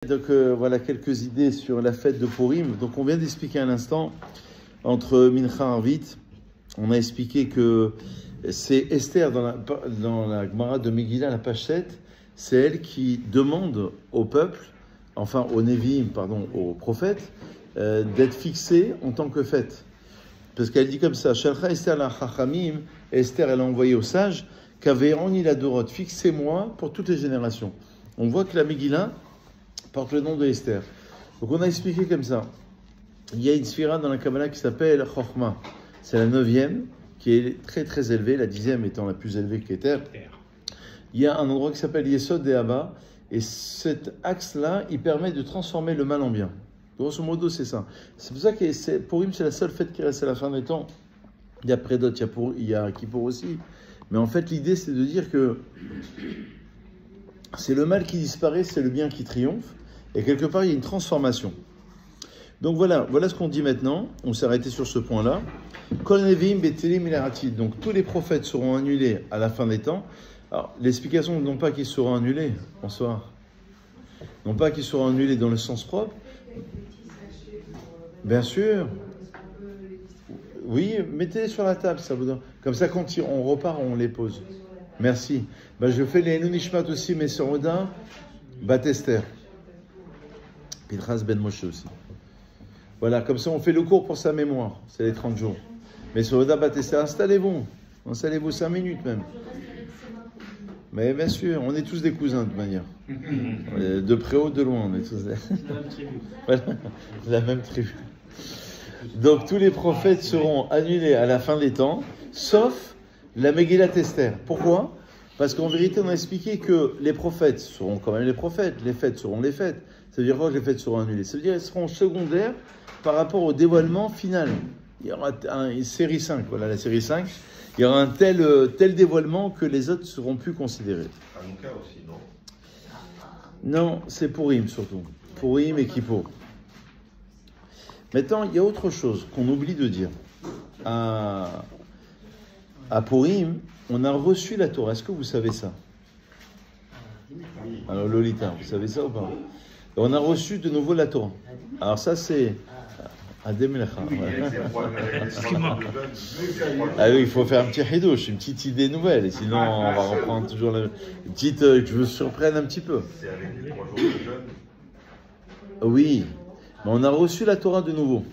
Donc voilà quelques idées sur la fête de Purim. Donc on vient d'expliquer à l'instant, entre Mincha Arvit, on a expliqué que c'est Esther dans la Gemara de Megillah, la page 7, c'est elle qui demande au peuple, enfin aux Nevi'im, pardon, aux prophètes, d'être fixés en tant que fête. Parce qu'elle dit comme ça, Shalcha Esther la Chachamim, Esther elle a envoyé aux sages, Kaveironi la Dorot, fixez-moi pour toutes les générations. On voit que la Megillah porte le nom de Esther. Donc on a expliqué comme ça. Il y a une sphira dans la Kabbalah qui s'appelle Chochma. C'est la 9e, qui est très très élevée, la 10e étant la plus élevée qu'Ether. Il y a un endroit qui s'appelle Yesod de Abba, et cet axe-là, il permet de transformer le mal en bien. Grosso modo, c'est ça. C'est pour ça que Purim, c'est la seule fête qui reste à la fin des temps. Il y a Prédot, il y a Kippour aussi. Mais en fait, l'idée, c'est de dire que c'est le mal qui disparaît, c'est le bien qui triomphe. Et quelque part, il y a une transformation. Donc voilà ce qu'on dit maintenant. On s'est arrêté sur ce point-là. Kol Nevi'im betelim ilaratid. Donc tous les prophètes seront annulés à la fin des temps. Alors l'explication, non pas qu'ils seront annulés, bonsoir. Non pas qu'ils seront annulés dans le sens propre. Bien sûr. Oui, mettez-les sur la table, ça vous donne. Comme ça, quand on repart, on les pose. Merci. Je fais les Nunishmat aussi, mais sur Oda, Bat Esther. Pinchas Ben Moshe aussi. Voilà, comme ça on fait le cours pour sa mémoire. C'est les 30 jours. Mais sur Oda Bat Esther, installez-vous 5 minutes même. Mais bien sûr, on est tous des cousins de toute manière. De près ou de loin, on est tous des... Voilà, la même tribu. Donc tous les prophètes seront annulés à la fin des temps, sauf la Megillat Esther. Pourquoi ? Parce qu'en vérité, on a expliqué que les prophètes seront quand même les prophètes, les fêtes seront les fêtes. Ça veut dire quoi que les fêtes seront annulées ? Ça veut dire qu'elles seront secondaires par rapport au dévoilement final. Il y aura une série 5, voilà la série 5. Il y aura un tel dévoilement que les autres seront plus considérés. Hanouka aussi, non ? Non, c'est Purim surtout. Purim et Kippour. Maintenant, il y a autre chose qu'on oublie de dire. À Purim, on a reçu la Torah. Est-ce que vous savez ça ? Alors Lolita, vous savez ça ou pas ? On a reçu de nouveau la Torah. Alors ça c'est Ademelecha. Ah oui, il faut faire un petit hidouche, une petite idée nouvelle, et sinon on va reprendre toujours la petite. Que je vous surprenne un petit peu. C'est avec les 3 jours de jeûne. Oui, mais on a reçu la Torah de nouveau.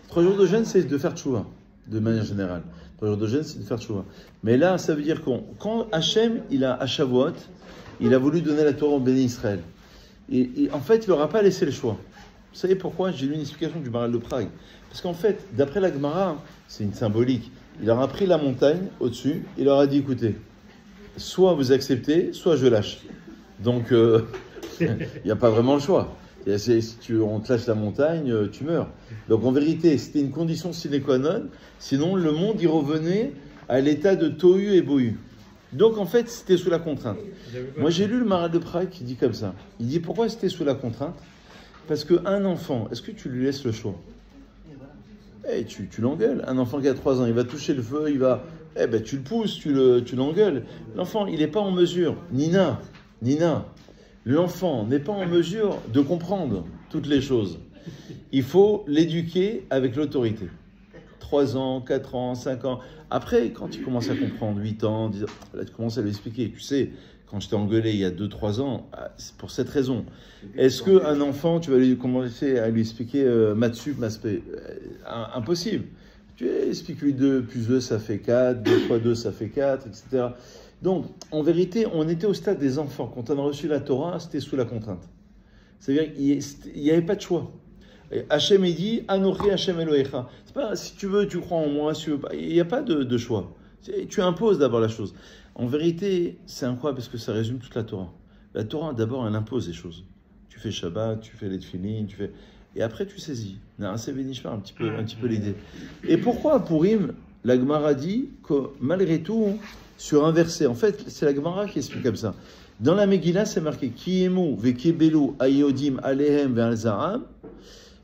3 jours de jeûne, c'est de faire tchouva, de manière générale. 3 jours de jeûne, c'est de faire tchouva. Mais là, ça veut dire quand Hachem, à Shavuot, il a voulu donner la Torah au béni Israël. Et en fait, il leur a pas laissé le choix. Vous savez pourquoi ? J'ai lu une explication du Maral de Prague. Parce qu'en fait, d'après la Gemara, c'est une symbolique. Il leur a pris la montagne au-dessus, il leur a dit, écoutez, soit vous acceptez, soit je lâche. Donc, il n'y a pas vraiment le choix. Si on te lâche la montagne, tu meurs. Donc en vérité, c'était une condition sine qua non. Sinon, le monde y revenait à l'état de tohu et bohu. Donc en fait, c'était sous la contrainte. Moi, j'ai lu le Maral de Prague qui dit comme ça. Il dit pourquoi c'était sous la contrainte ? Parce qu'un enfant, est-ce que tu lui laisses le choix ? Tu l'engueules. Un enfant qui a 3 ans, il va toucher le feu, tu le pousses, tu l'engueules. L'enfant, il n'est pas en mesure. Nina, l'enfant n'est pas en mesure de comprendre toutes les choses. Il faut l'éduquer avec l'autorité. 3 ans, 4 ans, 5 ans. Après, quand il commence à comprendre, 8 ans, 10 ans, là, tu commences à lui expliquer. Tu sais, quand je t'ai engueulé il y a 2-3 ans, c'est pour cette raison. Est-ce qu'un enfant, tu vas lui commencer à lui expliquer maths sup, maths-spé ? Impossible. Tu expliques-lui 2 plus 2, ça fait 4, 2 fois 2, ça fait 4, etc. Donc, en vérité, on était au stade des enfants. Quand on a reçu la Torah, c'était sous la contrainte. C'est-à-dire qu'il n'y avait pas de choix. Hachem, il dit, Anochi Hachem Elohecha. C'est pas, si tu veux, tu crois en moi, si tu veux pas. Il n'y a pas de choix. Tu imposes d'abord la chose. En vérité, c'est incroyable parce que ça résume toute la Torah. La Torah, d'abord, elle impose des choses. Tu fais Shabbat, tu fais les tefilin, et après, tu saisis. C'est Benishmar, un petit peu l'idée. Et pourquoi, Purim, la Gemara dit que, malgré tout, sur un verset, en fait, c'est la Gemara qui explique comme ça. Dans la Megillah, c'est marqué Kiemu vekebelu ayodim alehem ve'alzaram.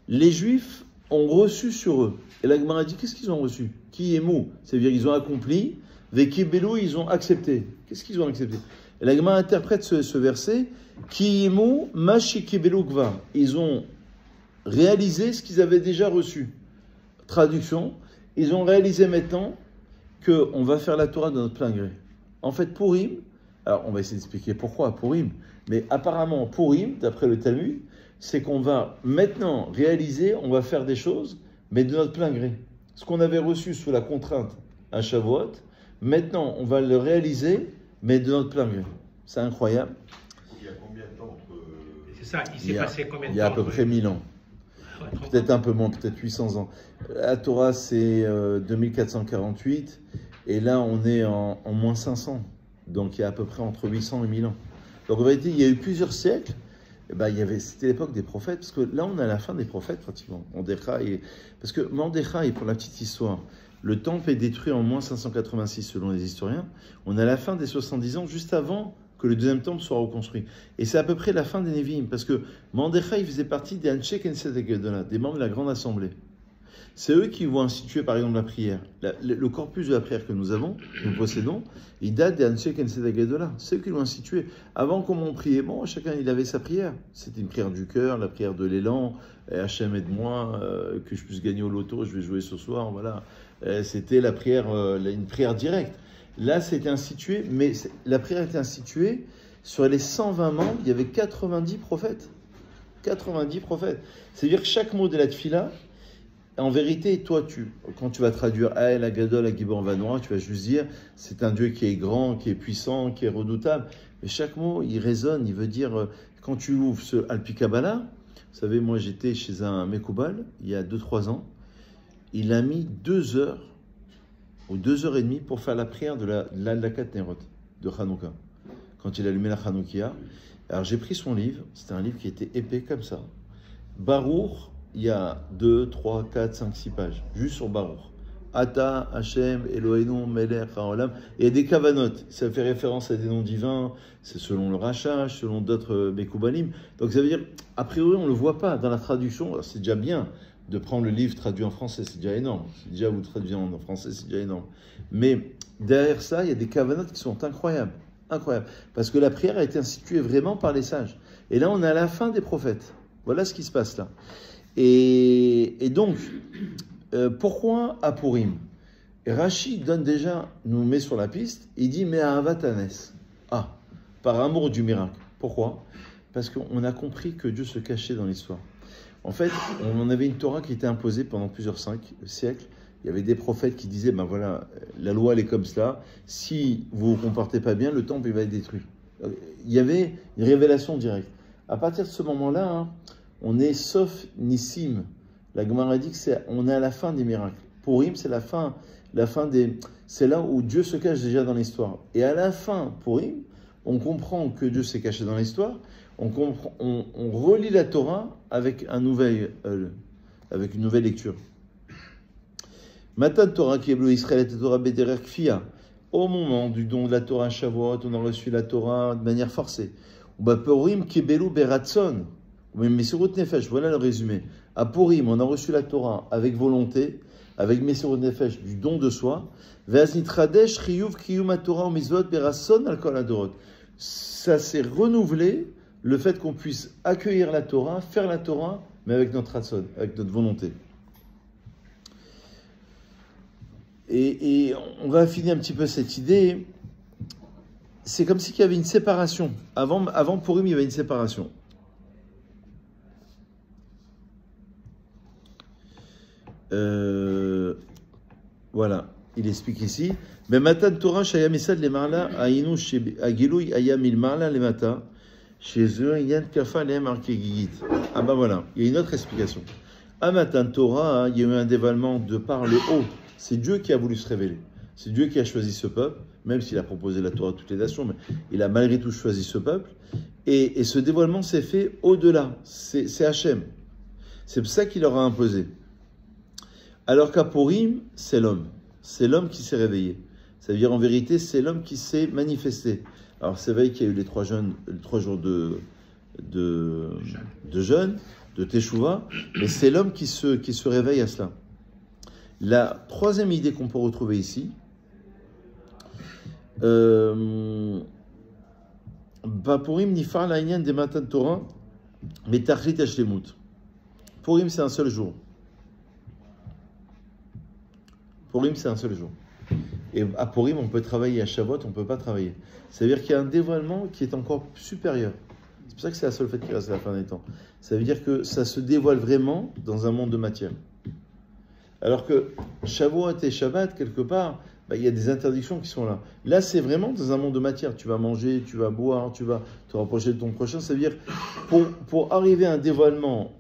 Les Juifs ont reçu sur eux. Et la Gemara dit qu'est-ce qu'ils ont reçu ? Kiemu, c'est-à-dire qu'ils ont accompli. Vekebelu, ils ont accepté. Qu'est-ce qu'ils ont accepté ? Et la Gemara interprète ce verset Kiyimu mashikibelu gvar. Ils ont réalisé ce qu'ils avaient déjà reçu. Traduction, ils ont réalisé maintenant qu'on va faire la Torah de notre plein gré. En fait, Purim, alors on va essayer d'expliquer pourquoi Purim, mais apparemment Purim, d'après le Talmud, c'est qu'on va maintenant réaliser, on va faire des choses, mais de notre plein gré. Ce qu'on avait reçu sous la contrainte à Shavuot, maintenant on va le réaliser, mais de notre plein gré. C'est incroyable. Il y a combien de temps entre... C'est ça, il s'est passé combien de temps? Il y a à peu près 1000 ans. Ouais, Peut-être un peu moins, peut-être 800 ans. La Torah, c'est 2448, et là, on est en moins 500. Donc, il y a à peu près entre 800 et 1000 ans. Donc, en vérité, il y a eu plusieurs siècles. Et ben, c'était l'époque des prophètes, parce que là, on est à la fin des prophètes, pratiquement. Parce que Mordechai, pour la petite histoire, le temple est détruit en moins 586, selon les historiens. On est à la fin des 70 ans, juste avant que le deuxième temple soit reconstruit. Et c'est à peu près la fin des Nevi'im, parce que Mordechai faisait partie des Anshe Knesset Gedolah, des membres de la Grande Assemblée. C'est eux qui vont instituer, par exemple, la prière. Le corpus de la prière que nous avons, que nous possédons, il date des Anshe Knesset Gedolah. C'est eux qui l'ont institué. Avant, comment on priait? Bon, chacun, il avait sa prière. C'était une prière du cœur, la prière de l'élan. Hachem aide-moi, que je puisse gagner au loto, je vais jouer ce soir, voilà. C'était la prière, une prière directe. Là, c'était institué, mais la prière était instituée. Sur les 120 membres, il y avait 90 prophètes. 90 prophètes. C'est-à-dire que chaque mot de la tfila, en vérité, toi, quand tu vas traduire la Gadol, la Gibor Vanoa, tu vas juste dire c'est un Dieu qui est grand, qui est puissant, qui est redoutable. Mais chaque mot, il résonne, il veut dire, quand tu ouvres ce Alpi Kabbalah, vous savez, moi j'étais chez un Mekoubal il y a 2-3 ans, il a mis 2 heures ou 2h30 pour faire la prière de l'Adlakat Nerot, de Hanouka, quand il allumait la Hanoukia. Alors j'ai pris son livre, c'était un livre qui était épais comme ça. Barour, il y a 2, 3, 4, 5, 6 pages, juste sur Barour. Ata, Hachem, Eloheinu, Melech, Haolam. Et il y a des kavanotes, ça fait référence à des noms divins, c'est selon le Rachach, selon d'autres Mekoubalim. Donc ça veut dire, a priori, on ne le voit pas dans la traduction, alors c'est déjà bien de prendre le livre traduit en français, c'est déjà énorme. Si déjà vous traduisez en français, c'est déjà énorme. Mais derrière ça, il y a des kavanotes qui sont incroyables. Incroyables. Parce que la prière a été instituée vraiment par les sages. Et là, on est à la fin des prophètes. Voilà ce qui se passe là. Et donc, pourquoi à Purim? Rashi donne déjà, nous met sur la piste, il dit mais à Avatanes. Ah, par amour du miracle. Pourquoi? Parce qu'on a compris que Dieu se cachait dans l'histoire. En fait, on avait une Torah qui était imposée pendant plusieurs siècles. Il y avait des prophètes qui disaient, ben voilà, la loi elle est comme cela. Si vous ne vous comportez pas bien, le temple il va être détruit. Il y avait une révélation directe. À partir de ce moment-là, hein, on est sauf Nissim. La Gemara dit que on est à la fin des miracles. Purim, c'est la fin c'est là où Dieu se cache déjà dans l'histoire. Et à la fin, Purim, on comprend que Dieu s'est caché dans l'histoire. On relit la Torah avec une nouvelle lecture. Matan Torah qui est Israël et Torah Bederer Kfia. Au moment du don de la Torah Shavuot, on a reçu la Torah de manière forcée. Purim Kebelu Beratson. Mesirut Nefesh, voilà le résumé. À Purim, on a reçu la Torah avec volonté, avec Mesirut Nefesh, du don de soi. Ve'asnitradesh chiyuv kiyum Torah u'mizvot beratson al kol hadorot. Ça s'est renouvelé, le fait qu'on puisse accueillir la Torah, faire la Torah, mais avec notre ratson, avec notre volonté. Et on va affiner un petit peu cette idée. C'est comme s'il y avait une séparation. Avant Purim, il y avait une séparation. Voilà, il explique ici. Mais Matan Torah Shayam Isad le Marla Ainu Agilouy Ayam il Marla le Mata chez eux Yan Kafa le Markegigit. Ah ben voilà, il y a une autre explication. À Matan Torah, il y a eu un dévoilement de par le haut. C'est Dieu qui a voulu se révéler. C'est Dieu qui a choisi ce peuple, même s'il a proposé la Torah à toutes les nations, mais il a malgré tout choisi ce peuple. Et ce dévoilement s'est fait au-delà. C'est Hachem. C'est ça qu'il leur a imposé. Alors qu'à Purim, c'est l'homme. C'est l'homme qui s'est réveillé. Ça veut dire, en vérité, c'est l'homme qui s'est manifesté. Alors, c'est vrai qu'il y a eu les 3 jours de jeûne, de Teshuvah, mais c'est l'homme qui se réveille à cela. La troisième idée qu'on peut retrouver ici, Purim nifar la'inyan de matan Torah, mais tachlit hashlemut. Purim, c'est un seul jour. Purim, c'est un seul jour. Et à Purim, on peut travailler, à Shavuot, on ne peut pas travailler. C'est-à-dire qu'il y a un dévoilement qui est encore supérieur. C'est pour ça que c'est la seule fête qui reste à la fin des temps. Ça veut dire que ça se dévoile vraiment dans un monde de matière. Alors que Shavuot et Shabbat, quelque part, il y a des interdictions qui sont là. Là, c'est vraiment dans un monde de matière. Tu vas manger, tu vas boire, tu vas te rapprocher de ton prochain. Ça veut dire, pour arriver à un dévoilement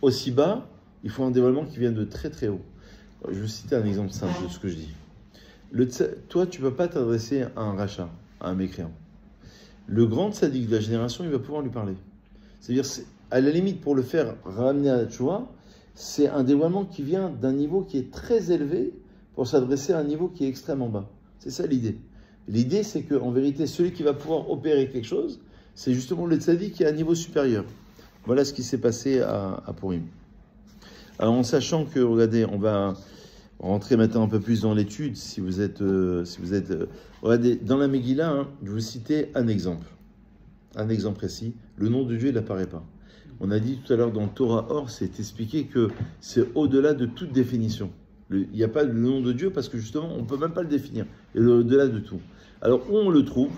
aussi bas, il faut un dévoilement qui vient de très très haut. Je vais vous citer un exemple simple de ce que je dis. Toi, tu ne peux pas t'adresser à un rachat, à un mécréant. Le grand tzaddik de la génération, il va pouvoir lui parler. C'est-à-dire, à la limite, pour le faire ramener à la tchouva, c'est un dévoilement qui vient d'un niveau qui est très élevé pour s'adresser à un niveau qui est extrêmement bas. C'est ça l'idée. L'idée, c'est qu'en vérité, celui qui va pouvoir opérer quelque chose, c'est justement le tzaddik qui est à un niveau supérieur. Voilà ce qui s'est passé à Purim. Alors, en sachant que, regardez, on va rentrer maintenant un peu plus dans l'étude, si vous êtes regardez, dans la Megillah, hein, je vais vous citer un exemple précis. Le nom de Dieu, il n'apparaît pas. On a dit tout à l'heure dans Torah Or, c'est expliqué que c'est au-delà de toute définition. Il n'y a pas le nom de Dieu parce que justement, on ne peut même pas le définir. Il est au-delà de tout. Alors, où on le trouve?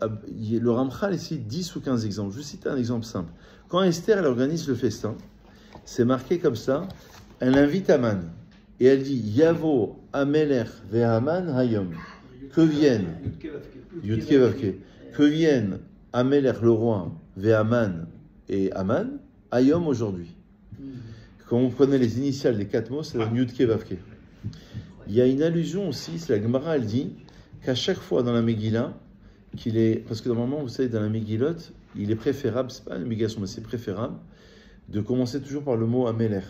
Le Ramchal ici 10 ou 15 exemples. Je vais citer un exemple simple. Quand Esther, elle organise le festin, c'est marqué comme ça, elle invite Aman. Et elle dit, Yavo Ameler ve'Aman hayom. Que viennent, Yudke Vavke, que viennent Ameler le roi, ve'Aman et Aman, hayom aujourd'hui. Quand vous prenez les initiales des 4 mots, c'est Yudke Vavke. Il y a une allusion aussi, c'est la Gemara, elle dit qu'à chaque fois dans la Megillah, parce que normalement, vous savez, dans la Megillot, il est préférable, c'est pas une obligation, mais c'est préférable, de commencer toujours par le mot Ameler.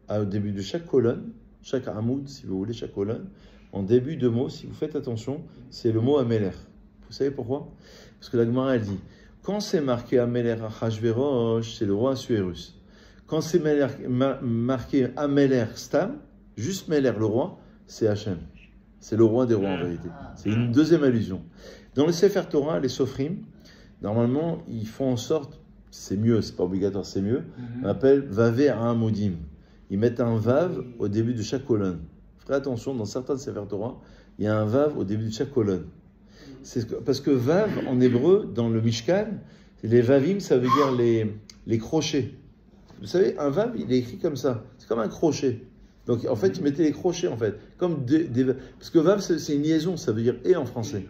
Au début de chaque colonne, chaque Hamoud, si vous voulez, chaque colonne, en début de mot, si vous faites attention, c'est le mot Ameler. Vous savez pourquoi? Parce que la Gemara, elle dit, quand c'est marqué Ameler Achashverosh, c'est le roi Assuérus. Quand c'est marqué Ameler Stam, juste Meler, le roi, c'est Hachem. C'est le roi des rois en vérité. C'est une deuxième allusion. Dans le Sefer Torah, les Sofrim, normalement, ils font en sorte, c'est mieux, c'est pas obligatoire, c'est mieux, on appelle Vavé Ha'amodim. Ils mettent un Vav au début de chaque colonne. Faites attention, dans certains Sefer Torah, il y a un Vav au début de chaque colonne. Parce que Vav, en hébreu, dans le Mishkan, les Vavim, ça veut dire les crochets. Vous savez, un Vav, il est écrit comme ça. C'est comme un crochet. Donc, en fait, ils mettaient les crochets, en fait. Parce que Vav, c'est une liaison, ça veut dire et en français.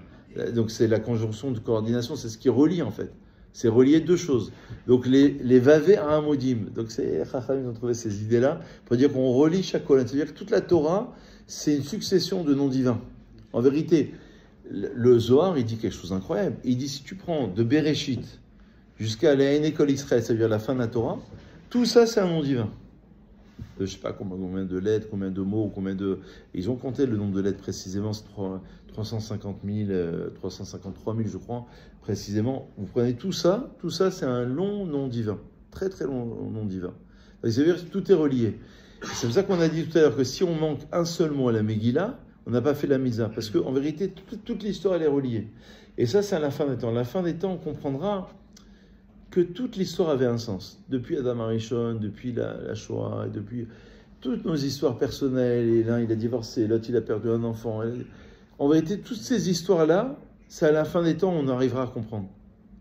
Donc, c'est la conjonction de coordination, c'est ce qui relie, en fait. C'est relier deux choses. Donc, les Vavé à un modim. Donc, c'est Chacham, ils ont trouvé ces idées-là pour dire qu'on relie chaque colonne. C'est-à-dire que toute la Torah, c'est une succession de noms divins. En vérité, le Zohar, il dit quelque chose d'incroyable. Il dit, si tu prends de Bereshit jusqu'à la École Israël, c'est-à-dire la fin de la Torah, tout ça, c'est un nom divin. Je ne sais pas combien de lettres, combien de mots, combien de... Ils ont compté le nombre de lettres précisément, c'est 350 000, 353 000 je crois, précisément. Vous prenez tout ça c'est un long nom divin, très très long nom divin. C'est-à-dire que tout est relié. C'est pour ça qu'on a dit tout à l'heure que si on manque un seul mot à la Megillah, on n'a pas fait la Misa, parce qu'en vérité, toute l'histoire elle est reliée. Et ça, c'est à la fin des temps. À la fin des temps, on comprendra que toute l'histoire avait un sens. Depuis Adam Arishon, depuis la Shoah, depuis toutes nos histoires personnelles, et l'un il a divorcé, l'autre il a perdu un enfant. En vérité, toutes ces histoires-là, c'est à la fin des temps on arrivera à comprendre.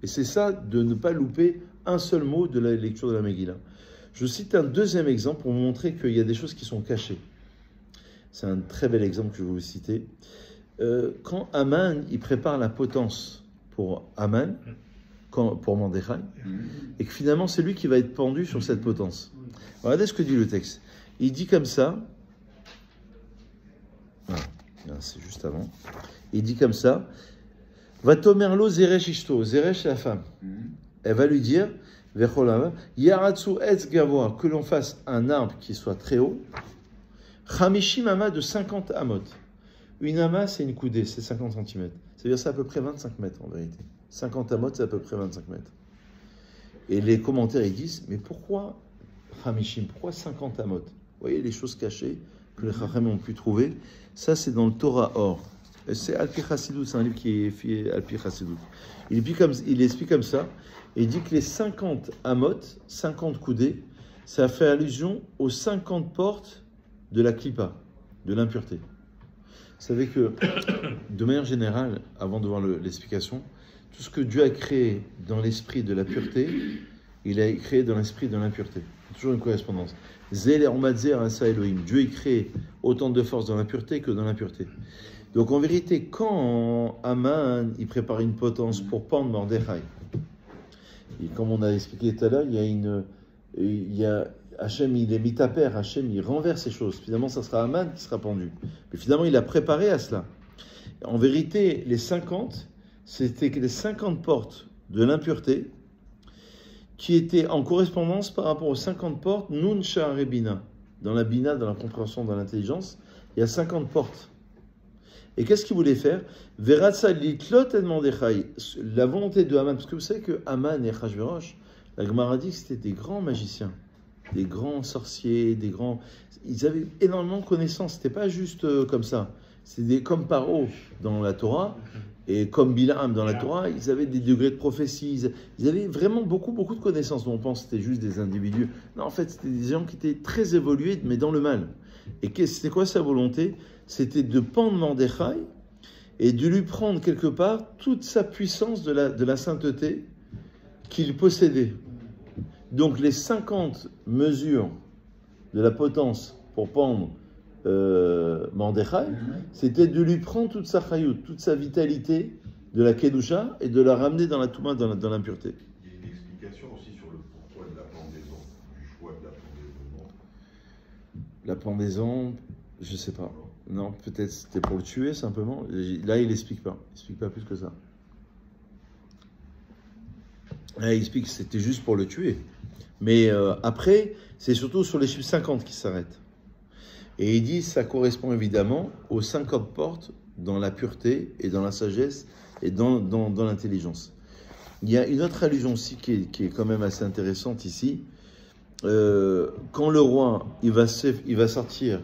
Et c'est ça, de ne pas louper un seul mot de la lecture de la Megillah. Je cite un deuxième exemple pour vous montrer qu'il y a des choses qui sont cachées. C'est un très bel exemple que je vais vous citer. Quand Haman, il prépare la potence pour Haman, pour Mordechai, et que finalement c'est lui qui va être pendu sur cette potence. Regardez ce que dit le texte. Il dit comme ça, c'est juste avant, il dit comme ça, va tomerlo Zeresh Ishto, Zeresh c'est la femme. Elle va lui dire, Yaratsu etz gavoa, que l'on fasse un arbre qui soit très haut, Chamishim ama de 50 amot. Une ama c'est une coudée, c'est 50 cm. C'est-à-dire c'est à peu près 25 mètres en vérité. 50 amot, c'est à peu près 25 mètres. Et les commentaires, ils disent, mais pourquoi Hamishim, pourquoi 50 amot? Vous voyez les choses cachées que les Chachamim ont pu trouver. Ça, c'est dans le Torah Or. C'est Alpi Chassidut, c'est un livre qui est fait Alpi Chassidut. Il explique comme ça, et il dit que les 50 amot, 50 coudées, ça fait allusion aux 50 portes de la klipa, de l'impureté. Vous savez que, de manière générale, avant de voir l'explication, tout ce que Dieu a créé dans l'esprit de la pureté, il a créé dans l'esprit de l'impureté. Toujours une correspondance. Zel Ermadzer Asa Elohim. Dieu a créé autant de force dans l'impureté que dans l'impureté. Donc en vérité, quand Aman il prépare une potence pour pendre Mordechai, et comme on a expliqué tout à l'heure, Hachem, il est mis à père, Hachem, il renverse ces choses. Finalement, ça sera Aman qui sera pendu. Mais finalement, il a préparé à cela. En vérité, les 50, c'était les 50 portes de l'impureté qui étaient en correspondance par rapport aux 50 portes Nun Sha'are Bina. Dans la Bina, dans la compréhension, dans l'intelligence, il y a 50 portes. Et qu'est-ce qu'il voulait faire? Veratsa litlot et Mordechai. La volonté de Haman, parce que vous savez que Haman et Achashverosh, la Gemara dit que c'était des grands magiciens, des grands sorciers, ils avaient énormément de connaissances. C'était pas juste comme ça. C'était comme Paro dans la Torah et comme Bilam dans la Torah. Ils avaient des degrés de prophétie. Ils avaient vraiment beaucoup de connaissances. On pense que c'était juste des individus. Non, en fait, c'était des gens qui étaient très évolués, mais dans le mal. Et c'était quoi sa volonté? C'était de pendre Mordechai et de lui prendre quelque part toute sa puissance de la sainteté qu'il possédait. Donc les 50 mesures de la potence pour pendre Mordechai, c'était de lui prendre toute sa chayout, toute sa vitalité de la kedusha et de la ramener dans la touma, dans l'impureté. Il y a une explication aussi sur le pourquoi de la pendaison, du choix de la pendaison. La pendaison, je sais pas. Non, peut-être c'était pour le tuer simplement. Là, il explique pas. Il explique pas plus que ça. Là, il explique que c'était juste pour le tuer. Mais après, c'est surtout sur les chiffres 50 qui s'arrêtent. Et il dit ça correspond évidemment aux 50 portes dans la pureté et dans la sagesse et dans l'intelligence. Il y a une autre allusion aussi qui est quand même assez intéressante ici. Quand le roi il va sortir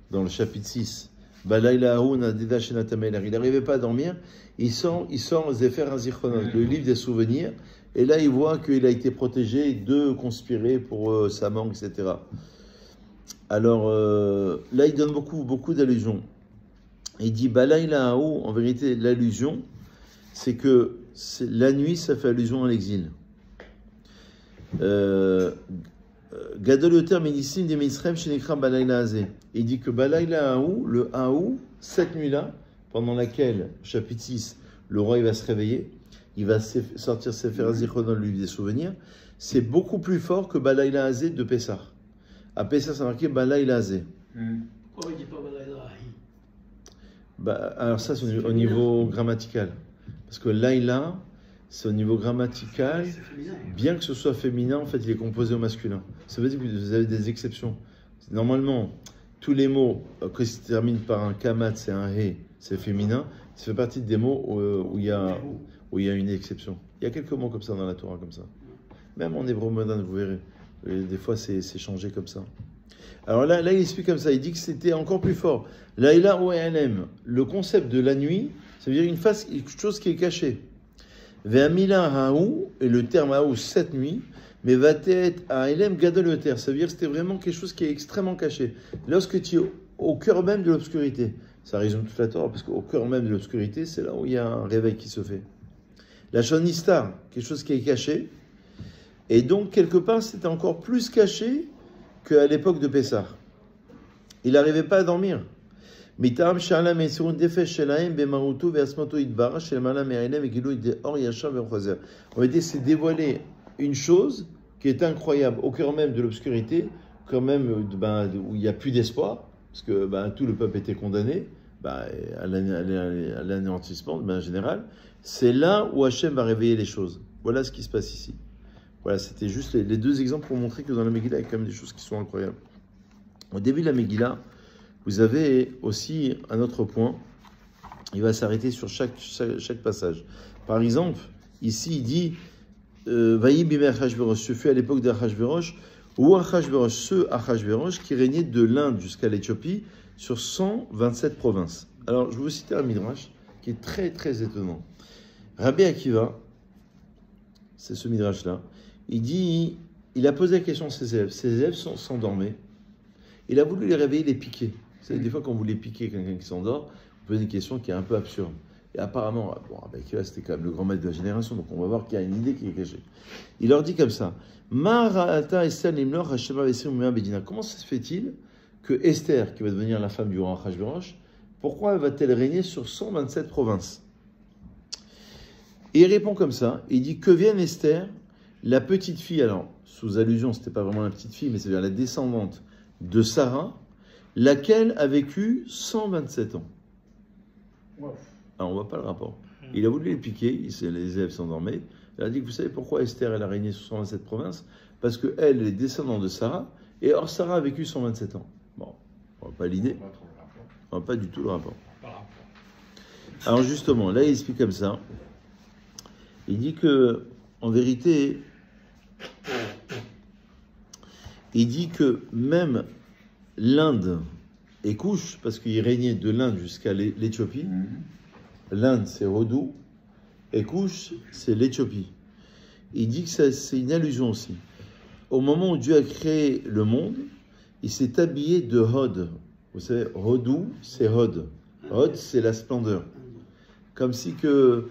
dans le chapitre 6, il n'arrivait pas à dormir, il sort Zefer HaZichronot, le livre des souvenirs, et là il voit qu'il a été protégé de conspirer pour sa mort, etc. Alors là il donne beaucoup d'allusions. Il dit en vérité l'allusion c'est que la nuit ça fait allusion à l'exil. Gadol yoter menissim de Mitzrayim shenekra balayla hazeh. Il dit que balayla haou, le haou, cette nuit-là, pendant laquelle, chapitre 6, le roi il va se réveiller, il va sortir Sefer HaZichronot, le livre des souvenirs, c'est beaucoup plus fort que balayla hazeh de Pessah. À Pessah, ça marqué balayla hazeh. Pourquoi il dit pas balayla hahi? Alors ça, c'est au niveau grammatical. Parce que laïla, c'est au niveau grammatical, bien que ce soit féminin, en fait, il est composé au masculin. Ça veut dire que vous avez des exceptions. Normalement, tous les mots qui se terminent par un kamat, c'est un he, c'est féminin. Ça fait partie des mots où il y a une exception. Il y a quelques mots comme ça dans la Torah, comme ça. Même en hébreu moderne, vous verrez. Des fois, c'est changé comme ça. Alors là, il explique comme ça. Il dit que c'était encore plus fort. Laïla ou Elem, le concept de la nuit, ça veut dire une chose qui est cachée. Ve'amila haou, et le terme haou, cette nuit, mais va être à Elem gadol yoter. Ça veut dire que c'était vraiment quelque chose qui est extrêmement caché. Lorsque tu es au cœur même de l'obscurité, ça résume toute la Torah, parce qu'au cœur même de l'obscurité, c'est là où il y a un réveil qui se fait. La shonistar, quelque chose qui est caché, et donc quelque part c'était encore plus caché qu'à l'époque de Pessah. Il n'arrivait pas à dormir. En fait, c'est dévoiler une chose qui est incroyable au cœur même de l'obscurité, quand même où il n'y a plus d'espoir, parce que tout le peuple était condamné à l'anéantissement en général. C'est là où Hachem va réveiller les choses. Voilà ce qui se passe ici. Voilà, c'était juste les deux exemples pour montrer que dans la Megillah, il y a quand même des choses qui sont incroyables. Au début de la Megillah, vous avez aussi un autre point. Il va s'arrêter sur chaque passage. Par exemple, ici, il dit Vaï bimer Achashverosh, ce fut à l'époque d'Achashverosh, ou Achashverosh, ce Achashverosh qui régnait de l'Inde jusqu'à l'Éthiopie sur 127 provinces. Alors, je vais vous citer un midrash qui est très très étonnant. Rabbi Akiva, c'est ce midrash-là, il dit, il a posé la question à ses élèves s'endormaient, il a voulu les réveiller, les piquer. Vous savez, des fois quand vous voulez piquer quelqu'un qui s'endort, vous posez une question qui est un peu absurde. Et apparemment, bon, Rabbi Akiva c'était quand même le grand maître de la génération, donc on va voir qu'il y a une idée qui est cachée. Il leur dit comme ça, comment se fait-il que Esther, qui va devenir la femme du roi Achashverosh, pourquoi va-t-elle régner sur 127 provinces? Et il répond comme ça, il dit que vienne Esther, la petite fille, alors sous allusion, c'était pas vraiment la petite fille, mais c'est-à-dire la descendante de Sarah, laquelle a vécu 127 ans. Wow. Alors on voit pas le rapport. Il a voulu les piquer, les élèves s'endormaient. Il a dit que vous savez pourquoi Esther elle a régné sur 127 provinces? Parce qu'elle est descendante de Sarah, et or Sarah a vécu 127 ans. Bon, on voit pas l'idée, on voit pas du tout le rapport. Alors justement, là il explique comme ça. Il dit que, en vérité, il dit que même l'Inde est couche, parce qu'il régnait de l'Inde jusqu'à l'Éthiopie. L'Inde, c'est Hodou, et couche, c'est l'Éthiopie. Il dit que c'est une allusion aussi. Au moment où Dieu a créé le monde, il s'est habillé de Hod. Vous savez, Hodou, c'est Hod. Hod, c'est la splendeur. Comme si que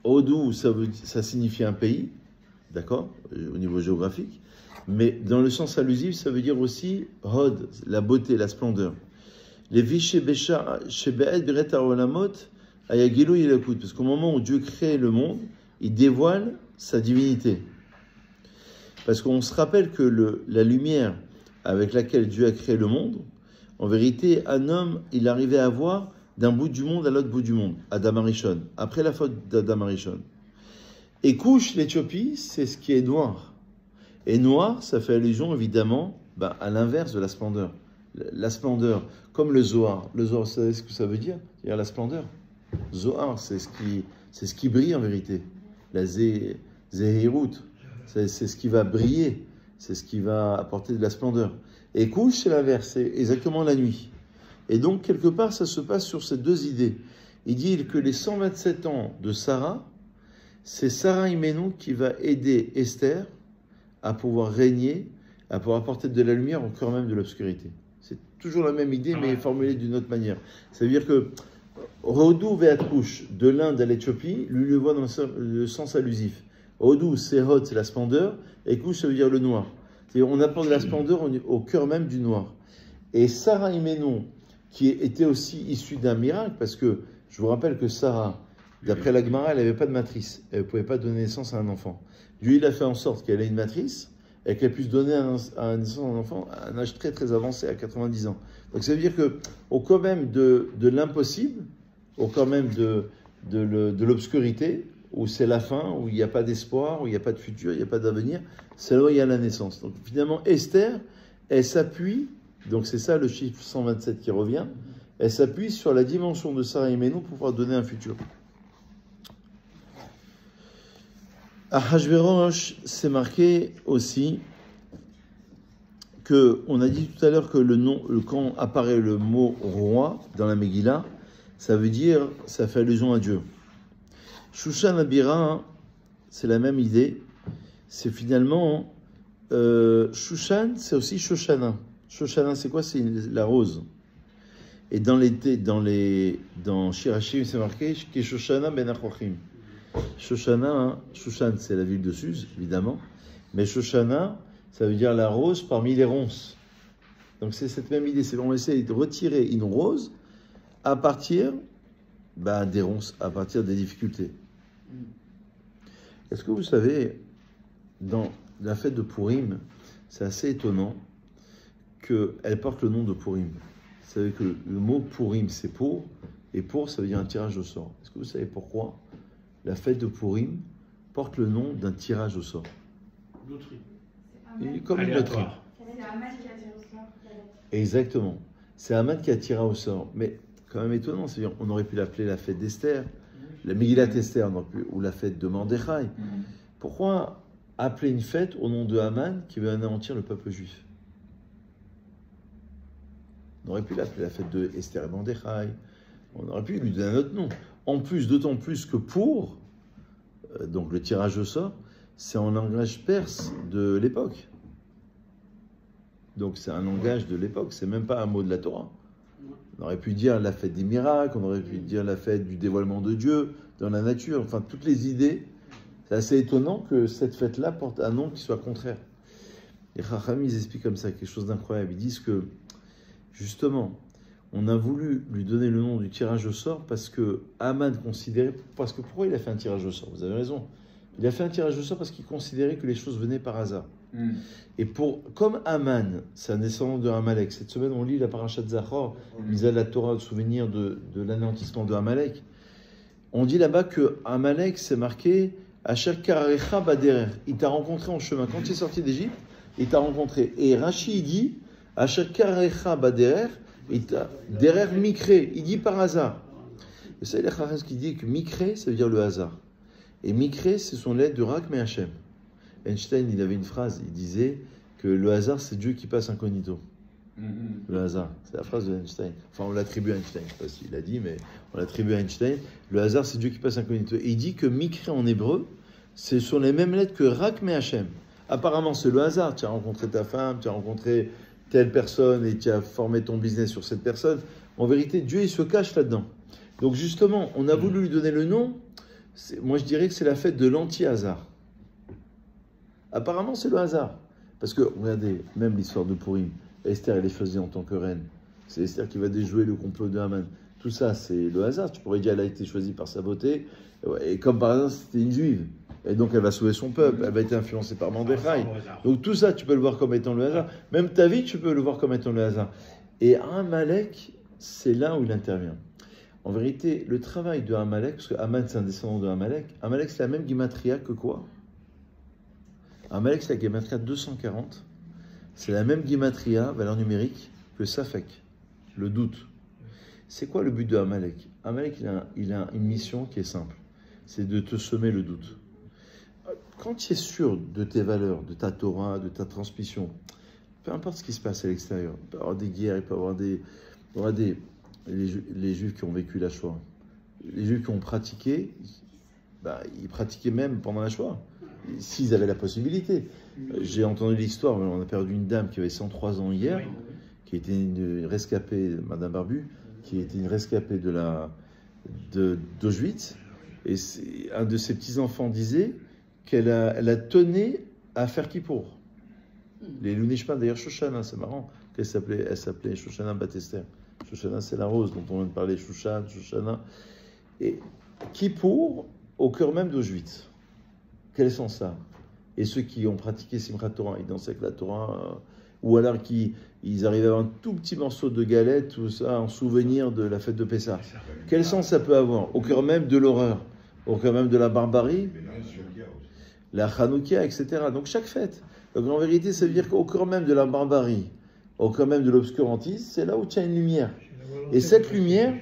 Hodou, ça signifie un pays, d'accord, au niveau géographique, mais dans le sens allusif, ça veut dire aussi Hod, la beauté, la splendeur. Les vies parce qu'au moment où Dieu crée le monde, il dévoile sa divinité. Parce qu'on se rappelle que la lumière avec laquelle Dieu a créé le monde, en vérité, un homme, il arrivait à voir d'un bout du monde à l'autre bout du monde, Adam Arishon, après la faute d'Adam Arishon. Et couche, l'Éthiopie, c'est ce qui est noir. Et noir, ça fait allusion évidemment à l'inverse de la splendeur. La splendeur, comme le Zohar. Le Zohar, vous savez ce que ça veut dire? C'est-à-dire la splendeur. Zohar, c'est ce qui brille en vérité. La Zéhirut, c'est ce qui va briller, c'est ce qui va apporter de la splendeur. Et couche, c'est l'inverse, c'est exactement la nuit. Et donc, quelque part, ça se passe sur ces deux idées. Il dit que les 127 ans de Sarah, c'est Sarah Imenou qui va aider Esther à pouvoir régner, à pouvoir apporter de la lumière au cœur même de l'obscurité. C'est toujours la même idée, mais formulée d'une autre manière. Ça veut dire que Hodou Ve'atrouche, de l'Inde à l'Éthiopie, lui le voit dans le sens allusif. Hodou, c'est Hod, c'est la splendeur, et couche, ça veut dire le noir. C'est-à-dire on apporte de la splendeur au cœur même du noir. Et Sarah Imenou, qui était aussi issue d'un miracle, parce que je vous rappelle que Sarah, d'après la Gemara, elle n'avait pas de matrice, elle ne pouvait pas donner naissance à un enfant. Dieu, il a fait en sorte qu'elle ait une matrice, et qu'elle puisse donner naissance à un enfant à un âge très très avancé, à 90 ans. Donc ça veut dire qu'au cœur même de l'impossible, au cœur même de l'obscurité, où c'est la fin, où il n'y a pas d'espoir, où il n'y a pas de futur, il n'y a pas d'avenir, c'est là où il y a la naissance. Donc finalement, Esther, elle s'appuie, donc c'est ça le chiffre 127 qui revient, elle s'appuie sur la dimension de Sarah Imenou pour pouvoir donner un futur. À Achashverosh, c'est marqué aussi que, on a dit tout à l'heure que quand apparaît le mot roi dans la Megillah, ça veut dire, ça fait allusion à Dieu. Shushan Abira, c'est la même idée. C'est finalement, Shushan, c'est aussi Shoshana. Shoshana, c'est quoi? C'est la rose. Et dans Shirachim, c'est marqué que Shoshana ben Achochim. Shoshana, Shushan, c'est la ville de Suse, évidemment. Mais Shoshana, ça veut dire la rose parmi les ronces. Donc c'est cette même idée. C'est on essaie de retirer une rose à partir des ronces, à partir des difficultés. Est-ce que vous savez, dans la fête de Purim, c'est assez étonnant qu'elle porte le nom de Purim. Vous savez que le mot Purim, c'est pour, et pour, ça veut dire un tirage au sort. Est-ce que vous savez pourquoi la fête de Purim porte le nom d'un tirage au sort? Loterie. Comme une loterie. C'est Haman qui a tiré au sort. Exactement. C'est Haman qui a tiré au sort. Mais quand même étonnant, c'est-à-dire on aurait pu l'appeler la fête d'Esther, la Megillat Esther, ou la fête de Mordechai. Pourquoi appeler une fête au nom de Haman qui veut anéantir le peuple juif? On aurait pu l'appeler la fête de Esther et Mordechai, On aurait pu lui donner un autre nom. En plus, d'autant plus que pour, donc le tirage au sort, c'est en langage perse de l'époque. Donc c'est un langage de l'époque, c'est même pas un mot de la Torah. On aurait pu dire la fête des miracles, on aurait pu dire la fête du dévoilement de Dieu dans la nature, enfin toutes les idées. C'est assez étonnant que cette fête-là porte un nom qui soit contraire. Les Chacham, ils expliquent comme ça quelque chose d'incroyable. Ils disent que, justement, on a voulu lui donner le nom du tirage au sort parce que Haman considérait... Parce que pourquoi il a fait un tirage au sort? Vous avez raison. Il a fait un tirage au sort parce qu'il considérait que les choses venaient par hasard. Et comme Haman, c'est un descendant de Amalek, cette semaine on lit la parashat Zachor, mise à la Torah au souvenir de l'anéantissement de Amalek. On dit là-bas que Amalek, c'est marqué Asher Karecha Baderer. Il t'a rencontré en chemin. Quand tu es sorti d'Égypte, il t'a rencontré. Et Rashi dit Asher Karecha Baderer, Derer Mikré. Il dit par hasard. Et ça, il y a Chacham qui dit que Mikré, ça veut dire le hasard. Et Mikré, ce sont les lettres de Rak Me Hashem. Einstein, il avait une phrase, il disait que le hasard, c'est Dieu qui passe incognito. Le hasard, c'est la phrase de Einstein. Enfin, on l'attribue à Einstein, je ne sais pas s'il l'a dit, mais on l'attribue à Einstein. Le hasard, c'est Dieu qui passe incognito. Et il dit que Mikré en hébreu, ce sont les mêmes lettres que Rak Me Hashem. Apparemment, c'est le hasard. Tu as rencontré ta femme, tu as rencontré telle personne et tu as formé ton business sur cette personne. En vérité, Dieu, il se cache là-dedans. Donc justement, on a voulu lui donner le nom. Moi, je dirais que c'est la fête de l'anti-hasard. Apparemment, c'est le hasard. Parce que, regardez, même l'histoire de Purim, Esther, elle est choisie en tant que reine. C'est Esther qui va déjouer le complot de Haman. Tout ça, c'est le hasard. Tu pourrais dire qu'elle a été choisie par sa beauté. Et comme par exemple, c'était une juive. Et donc, elle va sauver son peuple. Elle va être influencée par Mordechai. Donc, tout ça, tu peux le voir comme étant le hasard. Même ta vie, tu peux le voir comme étant le hasard. Et Amalek, c'est là où il intervient. En vérité, le travail de Amalek, parce que Haman, c'est un descendant de Amalek. Amalek, c'est la même gematria que quoi? Amalek, c'est la gematria 240. C'est la même gematria, valeur numérique, que Safek, le doute. C'est quoi le but de Amalek? Amalek, il a une mission qui est simple. C'est de te semer le doute. Quand tu es sûr de tes valeurs, de ta Torah, de ta transmission, peu importe ce qui se passe à l'extérieur, il peut y avoir des guerres, il peut y avoir les Juifs qui ont vécu la Shoah. Les Juifs qui ont pratiqué, ils pratiquaient même pendant la Shoah, s'ils avaient la possibilité. J'ai entendu l'histoire, on a perdu une dame qui avait 103 ans hier, qui était une rescapée, Madame Barbu, qui était une rescapée d'Auschwitz. Et un de ses petits-enfants disait qu'elle a tenu à faire Kippour. Les Lunishma, d'ailleurs, Shoshana, c'est marrant, elle s'appelait Shoshana Batester. Shoshana, c'est la rose dont on vient de parler, Shoshana. Et Kippour, au cœur même d'Auschwitz. Quels sont ça? Et ceux qui ont pratiqué Simchat Torah, ils dansaient avec la Torah, ou alors ils arrivaient à avoir un tout petit morceau de galette, tout ça, en souvenir de la fête de Pessah. Quel sens ça peut avoir? Au cœur même de l'horreur, au cœur même de la barbarie, la Hanoukia, etc. Donc chaque fête. Donc en vérité, ça veut dire qu'au cœur même de la barbarie, au cœur même de l'obscurantisme, c'est là où tu as une lumière. Et cette lumière,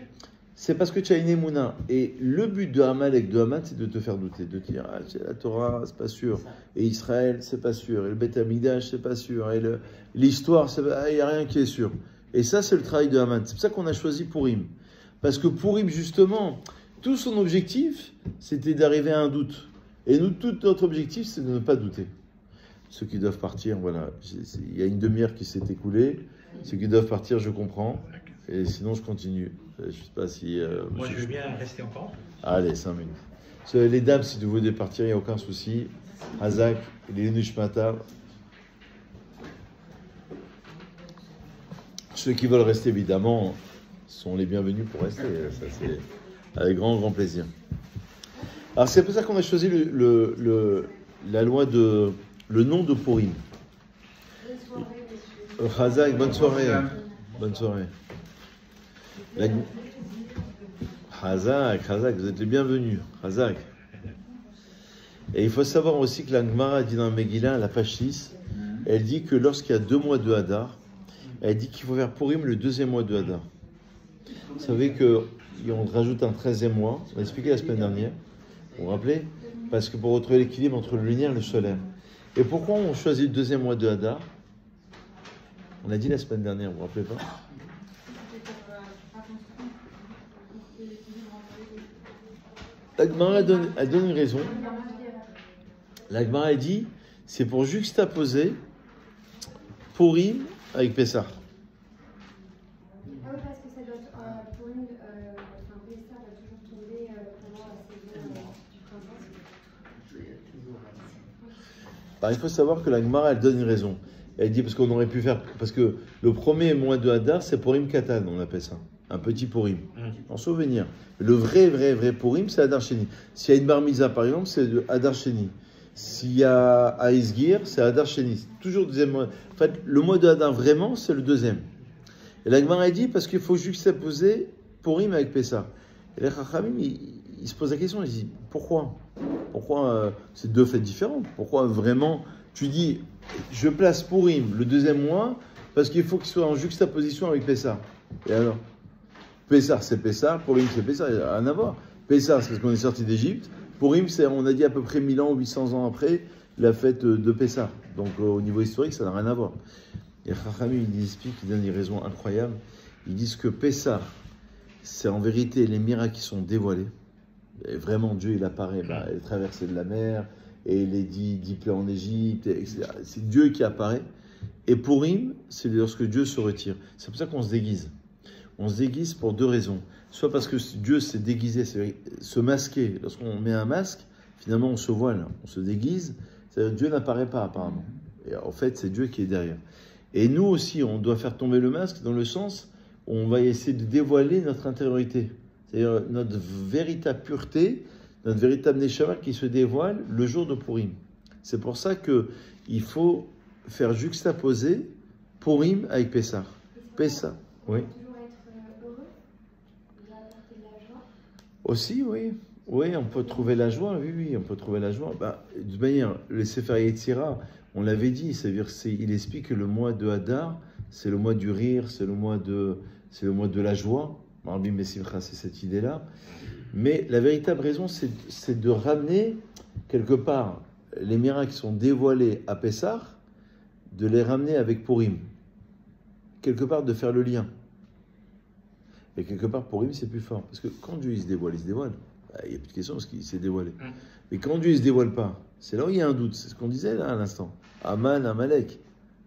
c'est parce que tu as une émouna. Et le but de Amalek, de Haman, c'est de te faire douter, de te dire, la Torah, c'est pas sûr. Et Israël, c'est pas sûr. Et le Beth Amikdash, c'est pas sûr. Et l'histoire, il n'y a rien qui est sûr. Et ça, c'est le travail de Haman. C'est pour ça qu'on a choisi Purim. Parce que Purim, justement, tout son objectif, c'était d'arriver à un doute. Et nous, tout notre objectif, c'est de ne pas douter. Ceux qui doivent partir, voilà. Il y a une demi-heure qui s'est écoulée. Ceux qui doivent partir, je comprends. Et sinon, je continue. Je ne sais pas si... Moi, je veux bien rester encore. Allez, 5 minutes. Les dames, si vous voulez partir, il n'y a aucun souci. Hazak, les Nushmata. Ceux qui veulent rester, évidemment, sont les bienvenus pour rester. Ça, c'est avec grand, grand plaisir. Alors, c'est pour ça qu'on a choisi la loi de... le nom de Purim. Hazak, bonne soirée. Bonne soirée. Hazak, vous êtes les bienvenus. Hazak. Et il faut savoir aussi que la Gemara dit dans la Megillah, la page 6, elle dit que lorsqu'il y a 2 mois de Hadar, elle dit qu'il faut faire Purim le 2e mois de Hadar. Vous savez qu'on rajoute un 13e mois, on a expliqué la semaine dernière, vous vous rappelez? Parce que pour retrouver l'équilibre entre le lunaire et le solaire. Et pourquoi on choisit le 2e mois de Hadar? On a dit la semaine dernière, vous vous rappelez pas? La Gemara elle donne une raison. La Gemara elle dit, c'est pour juxtaposer Purim avec Pessah. Ah oui, parce que ça doit être pour une. Enfin, Pessah va toujours tomber pendant la saison du printemps. Alors, il faut savoir que la Gemara elle donne une raison. Elle dit parce qu'on aurait pu faire, parce que le premier mois de Hadar c'est Purim Katan, on appelle ça, un petit Purim, en souvenir. Le vrai Purim c'est Hadar Sheni. S'il y a une bar mitzvah par exemple, c'est Hadar Sheni. S'il y a Aïsgir, c'est Hadar Sheni. C'est toujours le deuxième mois. En fait, le mois de Hadar vraiment c'est le deuxième. Et la Gemara dit parce qu'il faut juxtaposer Purim avec Pessah. Et les Chachamim ils se posent la question, ils disent pourquoi c'est deux fêtes différentes? Pourquoi vraiment tu dis je place Purim le deuxième mois parce qu'il faut qu'il soit en juxtaposition avec Pessah. Et alors Pessah c'est Pessah, Purim c'est Pessah, il n'y a rien à voir. Pessah c'est parce qu'on est sorti d'Égypte, Purim c'est on a dit à peu près 1000 ans, 800 ans après la fête de Pessah. Donc au niveau historique ça n'a rien à voir. Et Chachamim ils expliquent, ils donnent des raisons incroyables. Ils disent que Pessah c'est en vérité les miracles qui sont dévoilés. Et vraiment Dieu il apparaît, la traversée de la mer, et les 10 plaies en Égypte, etc. C'est Dieu qui apparaît. Et Purim, c'est lorsque Dieu se retire. C'est pour ça qu'on se déguise. On se déguise pour deux raisons. Soit parce que Dieu s'est déguisé, c'est se masquer. Lorsqu'on met un masque, finalement on se voile, on se déguise. C'est-à-dire Dieu n'apparaît pas apparemment. Et en fait, c'est Dieu qui est derrière. Et nous aussi, on doit faire tomber le masque dans le sens où on va essayer de dévoiler notre intériorité. C'est-à-dire notre véritable pureté, notre véritable neshama qui se dévoile le jour de Purim. C'est pour ça qu'il faut faire juxtaposer Purim avec Pessah. Pessah, oui. Toujours être heureux, déjà apporter de la joie. Aussi, oui. Oui, on peut trouver la joie, oui, on peut trouver la joie. De toute manière, le Sefer Yetzira, on l'avait dit, c'est-à-dire il explique que le mois de Hadar, c'est le mois du rire, c'est le mois de la joie. Marbi Messimcha, c'est cette idée-là. Mais la véritable raison, c'est de ramener, quelque part, les miracles qui sont dévoilés à Pessah, de les ramener avec Purim. Quelque part, de faire le lien. Et quelque part, Purim, c'est plus fort. Parce que quand Dieu il se dévoile. Il n'y a plus de question parce qu'il s'est dévoilé. Mais quand Dieu ne se dévoile pas, c'est là où il y a un doute. C'est ce qu'on disait là à l'instant. Aman, Amalek.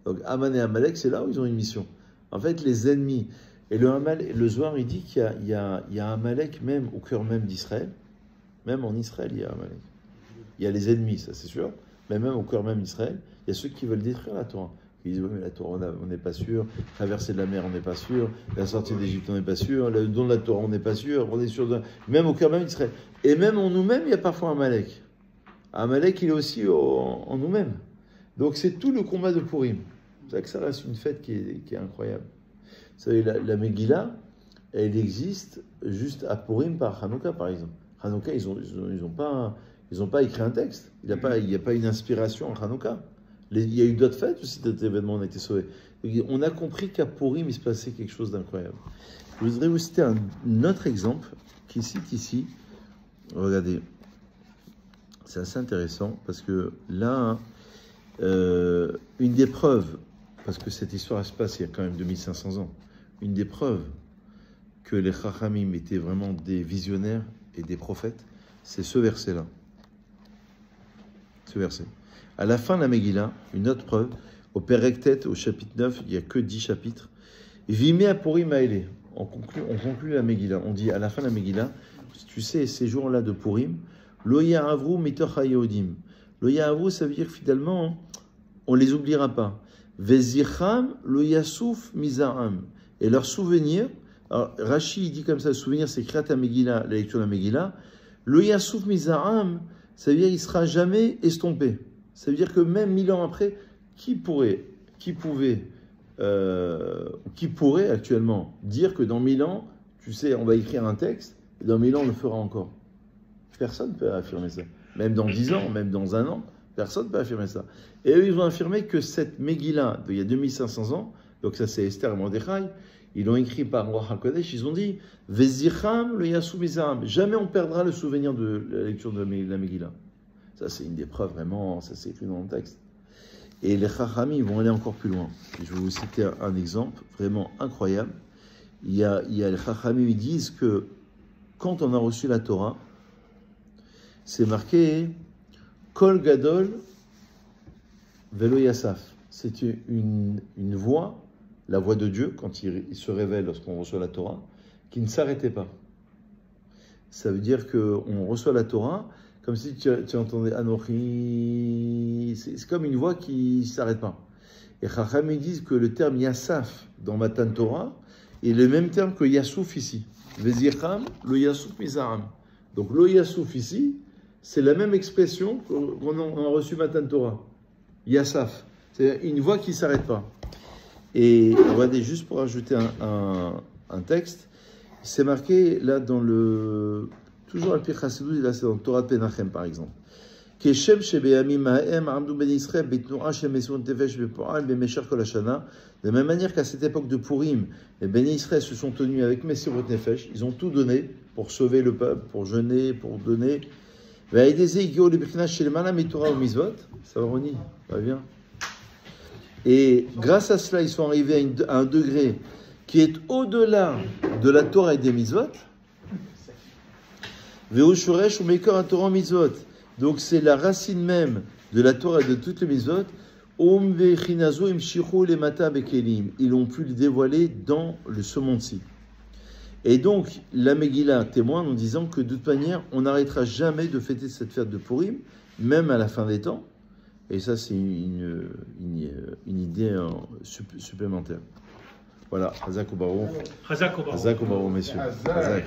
Donc Aman et Amalek, c'est là où ils ont une mission. En fait, les ennemis. Et le Zohar, il dit qu'il y a Amalek même au cœur même d'Israël. Même en Israël, il y a Amalek. Il y a les ennemis, ça c'est sûr. Mais même au cœur même d'Israël, il y a ceux qui veulent détruire la Torah. Ils disent, oui, mais la Torah, on n'est pas sûr. Traverser de la mer, on n'est pas sûr. La sortie d'Égypte, on n'est pas sûr. Le don de la Torah, on n'est pas sûr. On est sûr de... Même au cœur même d'Israël. Et même en nous-mêmes, il y a parfois Amalek. Amalek, il est aussi en nous-mêmes. Donc c'est tout le combat de Purim. C'est ça que ça reste une fête qui est incroyable. Vous savez, la Megillah, elle existe juste à Purim par Hanouka, par exemple. Hanouka, ils ont pas écrit un texte. Il n'y a pas une inspiration en Hanouka. Il y a eu d'autres fêtes aussi, d'autres événements ont été sauvés. On a compris qu'à Purim, il se passait quelque chose d'incroyable. Je voudrais vous citer un autre exemple qui cite ici. Regardez, c'est assez intéressant parce que là, une des preuves, parce que cette histoire se passe il y a quand même 2500 ans, une des preuves que les Chachamim étaient vraiment des visionnaires et des prophètes, c'est ce verset-là. Ce verset. À la fin de la Megillah, une autre preuve, au Perek-Tet, au chapitre 9, il n'y a que 10 chapitres. Vimé à Purim Haélé. On conclut la Megillah. On dit à la fin de la Megillah, tu sais, ces jours-là de Purim, Lo ya'avru mitoch hayehudim. Lo ya'avru, ça veut dire fidèlement, on ne les oubliera pas. Vezicham lo yasuf miza'am. Et leur souvenir, alors Rashi il dit comme ça, le souvenir c'est Kriyat Megillah, la lecture de la Megillah. Lo yasuf miza'am, ça veut dire il ne sera jamais estompé. Ça veut dire que même 1000 ans après, qui pourrait actuellement dire que dans 1000 ans, tu sais, on va écrire un texte, et dans 1000 ans, on le fera encore. Personne ne peut affirmer ça. Même dans 10 ans, même dans 1 an, personne ne peut affirmer ça. Et eux, ils ont affirmé que cette Megillah, il y a 2500 ans, donc ça c'est Esther et Mordechai, ils l'ont écrit par Roi HaKodesh, ils ont dit « Vezicham le yasu mizaham » jamais on perdra le souvenir de la lecture de la Megillah. Ça, c'est une des preuves, vraiment, ça c'est écrit dans le texte. Et les Chachamim vont aller encore plus loin. Je vais vous citer un exemple vraiment incroyable. Il y a les Chachamim, ils disent que quand on a reçu la Torah, c'est marqué Kol Gadol Velo Yasaf. C'est une voix, la voix de Dieu, quand il se révèle lorsqu'on reçoit la Torah, qui ne s'arrêtait pas. Ça veut dire qu'on reçoit la Torah comme si tu entendais Anochi. C'est comme une voix qui ne s'arrête pas. Et Chacham, ils disent que le terme Yasaf dans Matan Torah est le même terme que Yasouf ici. Vezicham, lo Yasouf Mizaram. Donc lo Yasouf ici, c'est la même expression qu'on a reçu Matan Torah. Yasaf. C'est une voix qui ne s'arrête pas. Et regardez, juste pour ajouter un texte, c'est marqué là dans le. Toujours Al-Pi Chassidut, là c'est dans le Torah de Penachem par exemple. Keshem shebeyamim ha'em amdu ben Israël betnoura shemesun tefesh bepo'al bemesher kol hashana. De la même manière qu'à cette époque de Purim, les ben Israël se sont tenus avec Messirot Nefesh, ils ont tout donné pour sauver le peuple, pour jeûner, pour donner. Ve'aideze igio lebechina shelemala mitorah ou mitzvot. Ça va, Roni, va bien. Et grâce à cela, ils sont arrivés à un degré qui est au-delà de la Torah et des mitzvot. Ve'ushuresh u'meikor ha'torah mitzvot. Donc c'est la racine même de la Torah et de toutes les mitzvot. Ils ont pu le dévoiler dans ce monde-ci. Et donc la Megillah témoigne en disant que de toute manière, on n'arrêtera jamais de fêter cette fête de Purim, même à la fin des temps. Et ça, c'est une idée supplémentaire. Voilà, Hazak ou Barou. Hazak au Baruch. Hazak ou Barou, messieurs. Hazak.